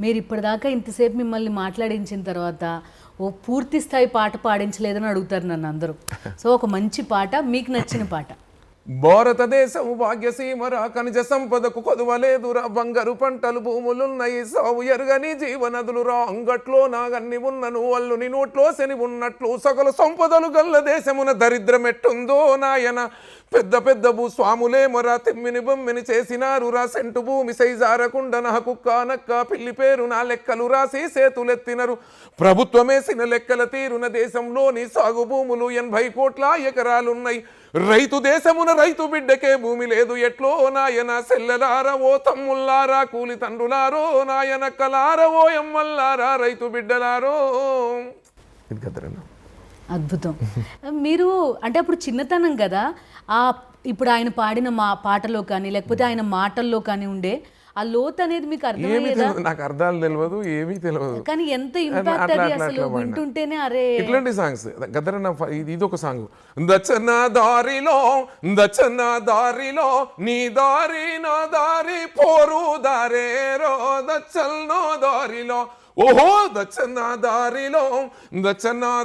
మీరు ఇప్పటిదాకా ఇంతసేపు మిమ్మల్ని మాట్లాడించిన తర్వాత ఓ పూర్తి స్థాయి పాట పాడించలేదని అడుగుతారు నన్ను అందరూ. సో ఒక మంచి పాట, మీకు నచ్చిన పాట. భారతదేశము భాగ్యసీమరా, ఖనిజ సంపదకు కొదువలేదురా, బంగారు పంటలు భూములున్నాయి, సాగు ఎరుగని జీవనదులురా, అంగట్లో నాగన్ని ఉన్నను అల్లుని నోట్లో శని ఉన్నట్లు, సకల సంపదలు గల్ల దేశమున దరిద్రం ఎట్టుందో నాయన, పెద్ద పెద్ద భూస్వాములే మొరా తిమ్మిని బొమ్మిని చేసినారు రా, సెంటు భూమి సైజారకుండ నా కుక్క నక్క పిల్లి పేరు నా లెక్కలు రాసి చేతులెత్తినరు, ప్రభుత్వమేసిన లెక్కల తీరున దేశంలోని సాగు భూములు 80 కోట్ల ఎకరాలున్నాయి, రైతు దేశమున రైతు బిడ్డకే భూమి లేదు ఎట్లో నాయన, సెల్లలారా ఓ తమ్ముల్లారా, కూలి తండ్రులారో నాయన, కలారా ఓ ఎమ్మల్లారా, రైతు బిడ్డలారో. ఇది కదరన్నా అద్భుతం. మీరు అంటే అప్పుడు చిన్నతనం కదా, ఆ ఇప్పుడు ఆయన పాడిన పాటలో కానీ లేకపోతే ఆయన మాటల్లో కానీ ఉండే ఆ లోతు అనేది మీకు అర్థమయ్యేదా? నాకు అర్థాలు తెలియదు, ఏమీ తెలియదు, కానీ ఎంత ఇంపాక్ట్ అది అసలు వింటుంటేనే. అరే ఇట్లాంటి సాంగ్స్ గద్దరన్న ఇది ఒక సాంగ్, దచ్చన దారిలో నీ దారి నా దారి పోరు దారేరో దచ్చల్నో దారిలో, ఓహో దచ్చన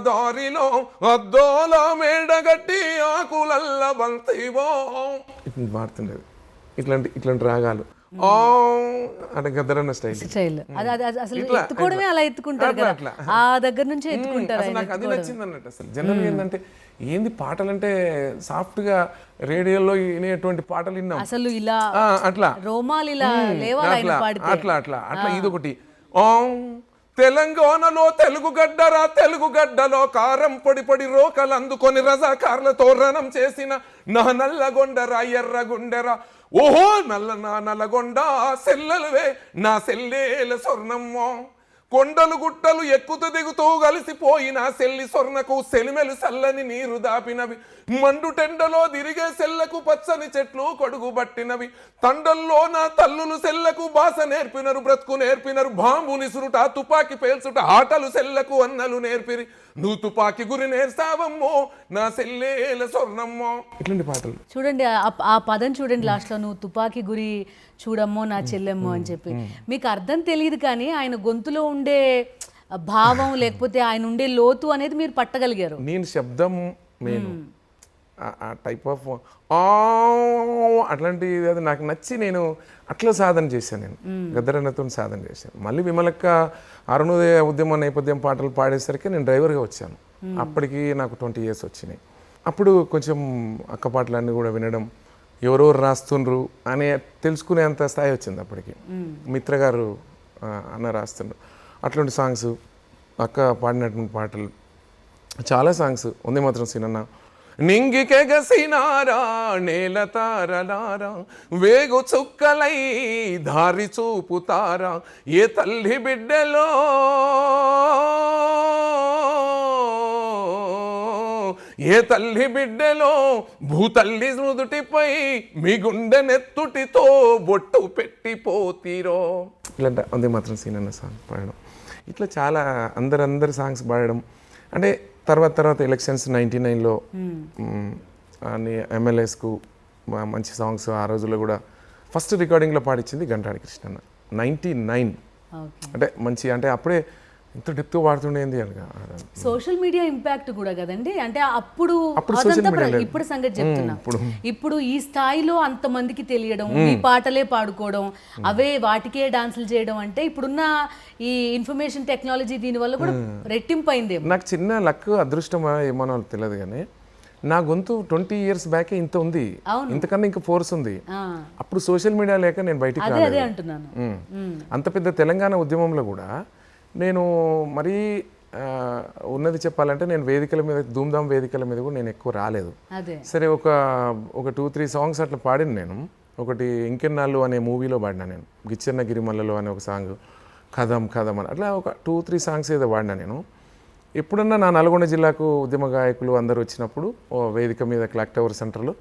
దారిలో అద్దోల మేడగట్టి ఆకులల్ల బంతివో మారుతుండేది. ఇట్లాంటి రాగాలు అంటే గద్దరన్న స్టైల్. అసలు ఎత్తుకోవడమే అలా ఎత్తుకుంటారు కదా, ఆ దగ్గర నుంచి ఎత్తుకుంటారు. నాకు అది నచ్చింది అన్నట్టు. అసలు జనరల్ ఏంటంటే ఏంది పాటలు అంటే సాఫ్ట్ గా రేడియోలో వినేటువంటి పాటలు విన్నాం, అసలు ఇలా అట్లా రోమాలు ఇలా లేవాలి అట్లా ఇదొకటి. తెలంగాణలో తెలుగు గడ్డలో కారం పొడి రోకలు అందుకొని రజాకార్లతో రణం చేసిన నా నల్లగొండరా ఎర్రగుండెరా, ఓహో నల్లగొండ సెల్లలువే నా సెల్లేల స్వర్ణమ్మో, కొండలు గుట్టలు ఎక్కుతూ దిగుతూ కలిసిపోయిన సెల్లి స్వర్ణకు సెలిమెలు సల్లని నీరు దాపినవి, మండు టెండలో తిరిగే సెల్లకు పచ్చని చెట్లు కొడుగు పట్టినవి, తండల్లో నా తల్లులు సెల్లకు భాష నేర్పినరు, బ్రతుకు నేర్పినరు, బాంబు నిసురుట తుపాకి పేల్చుట ఆటలు సెల్లకు అన్నలు నేర్పిరి, నువ్వు తుపాకి గురి నేర్సావమ్మో నా సెల్లేల స్వర్ణమ్మో. ఇట్లాంటి పాటలు చూడండి, ఆ పదం చూడండి లాస్ట్ లో, నువ్వు తుపాకి గురి చూడమ్మో నా చెల్లెమ్మో అని చెప్పి. మీకు అర్థం తెలియదు కానీ ఆయన గొంతులో ఉండే భావం లేకపోతే ఆయన ఉండే లోతు అనేది మీరు పట్టగలిగారు. నేను శబ్దం ఆ టైప్ ఆఫ్ అట్లాంటి అది నాకు నచ్చి నేను అట్లా సాధన చేశాను. నేను గద్దరన్నతో సాధన చేశాను. మళ్ళీ విమలక్క అరుణోదయ ఉద్యమ నేపథ్యం పాటలు పాడేసరికి నేను డ్రైవర్గా వచ్చాను. అప్పటికి నాకు 20 years వచ్చినాయి. అప్పుడు కొంచెం అక్క పాటలన్నీ కూడా వినడం, ఎవరెవరు రాస్తుండ్రు అనే తెలుసుకునేంత స్థాయి వచ్చింది. అప్పటికి మిత్ర గారు అన్న రాస్తుండ్రు, అట్లాంటి సాంగ్స్ అక్క పాడినటువంటి పాటలు చాలా సాంగ్స్ ఉంది. మాత్రం సినన్న నింగికెగసినారా నేల తారలారా, వేగు చుక్కలై దారి చూపుతారా, ఏ తల్లి బిడ్డలో భూతల్లి నుదుటిపై మీ గుండె నెత్తుటితో బొట్టు పెట్టిపోతీరో. ఇట్లా ఉంది మాత్రం సీనన్న సాంగ్ పాడడం, ఇట్లా చాలా అందరి సాంగ్స్ పాడడం. అంటే తర్వాత ఎలక్షన్స్ 99లో అన్ని ఎమ్మెల్యేస్కు మంచి సాంగ్స్ ఆ రోజుల్లో కూడా ఫస్ట్ రికార్డింగ్లో పాడించింది గంటాడి కృష్ణన్న 99. అంటే మంచి, అంటే అప్పుడే ఎంత డెప్త్ వాడుతుండేది అనగా. సోషల్ మీడియా ఇంపాక్ట్ కూడా కదండి, అంటే అప్పుడు ఇప్పుడు సంగతి చెప్తున్నా, ఇప్పుడు ఈ స్థాయిలో అంతమందికి తెలియడం, ఈ పాటలే పాడుకోవడం, అవే వాటికే డాన్సులు చేయడం, అంటే ఇప్పుడున్న ఈ ఇన్ఫర్మేషన్ టెక్నాలజీ దీనివల్ల కూడా రెట్టింపు అయింది. నాకు చిన్న లక్ అదృష్టమా ఏమో తెలియదు కానీ నా గొంతు 20 years బ్యాకే ఇంత ఉంది, ఇంతకన్నా ఇంకా ఫోర్స్ ఉంది. అప్పుడు సోషల్ మీడియా లేక నేను బయటికి అంటున్నాను. అంత పెద్ద తెలంగాణ ఉద్యమంలో కూడా నేను మరీ ఉన్నది చెప్పాలంటే నేను వేదికల మీద, ధూమ్ధామ్ వేదికల మీద కూడా నేను ఎక్కువ రాలేదు. సరే ఒక 2-3 సాంగ్స్ అట్లా పాడిన నేను. ఒకటి ఇంకెన్నాళ్ళు అనే మూవీలో పాడినా నేను, గిచ్చెన్న గిరిమల్లలో అనే ఒక సాంగ్, కథం అని అట్లా ఒక 2-3 సాంగ్స్ ఏదో పాడినా నేను. ఎప్పుడన్నా నా నల్గొండ జిల్లాకు ఉద్యమ గాయకులు అందరూ వచ్చినప్పుడు వేదిక మీద క్లాక్ టవర్ సెంటర్లో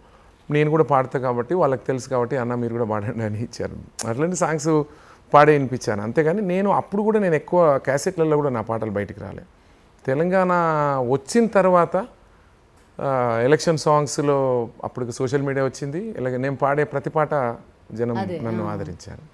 నేను కూడా పాడతా కాబట్టి వాళ్ళకి తెలుసు కాబట్టి అన్న మీరు కూడా పాడండి అని ఇచ్చారు. అట్లాంటి సాంగ్స్ పాడే వినిపించాను. అంతేగాని నేను అప్పుడు కూడా నేను ఎక్కువ క్యాసెట్లలో కూడా నా పాటలు బయటికి రాలేదు. తెలంగాణ వచ్చిన తర్వాత ఎలక్షన్ సాంగ్స్లో అప్పుడు సోషల్ మీడియా వచ్చింది. ఇలాగ నేను పాడే ప్రతి పాట జనం నన్ను ఆదరించారు.